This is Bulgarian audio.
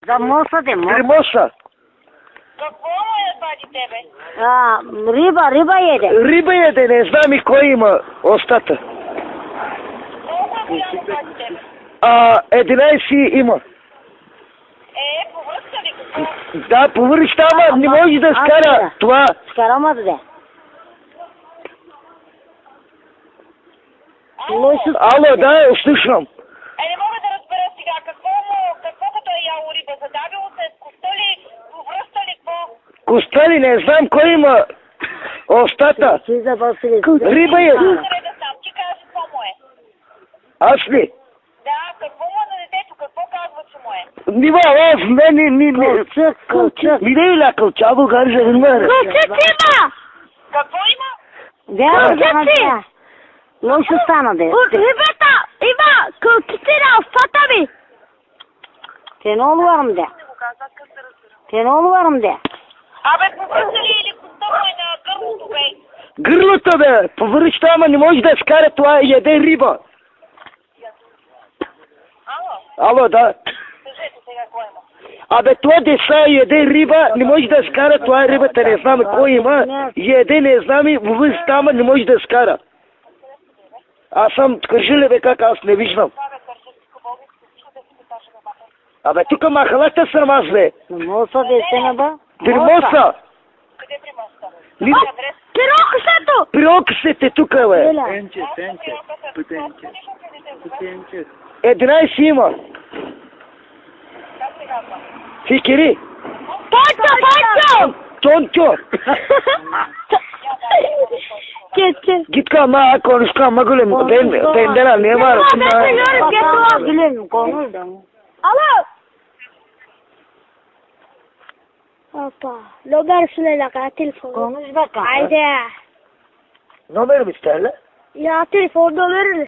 Da mosa de mosa. Trimosa. Какво е бади тебе? Riba jede. Риба еде, не знам и кой има остата. Колко е голямо бади тебе? 11 има. Повръща ли какво? Да, повършта, ама не може да скара това. Скарама да. Ало, да, слушам. Не мога да разбера сега. Какво като е яло риба? Задавило се с коста ли? Повръща ли какво? Коста ли, не знам кой има остата. Риба е. Ти кажи какво му е. Аз ли? Да, какво му е на детето? Какво казва, че му е? Нива, аз, не е ля кълчаво, гари за внимание. Какво има? Да. Лошо стана, де. Рибата има кълчици на устата ми. Те много варам, де. Те много варам, де. Повръща ли или коста му е на гърлото, бе? Гърлото, бе, повършта, ама не може да скара това, яде риба. Ало, да. Кажете сега, кой има? Това деса яде риба, не може да скара това рибата, не знам кой има. Яде, не знам и повършта, ама не може да скара. Аз съм Кържиле, бе, как аз не виждам. Тук махалата съм аз, бе. Моса де се наба. Тримоса. Къде при моста? При оксите тук, бе. Тенче. 11 има. Фикири. Тончо. Гитка, ако нишка мъгулем, тендера, нема. Alo. Apa, logar sulela ka telefon. Konuş bakalım. Haydi. Номер ми сте, Ya telefon verir.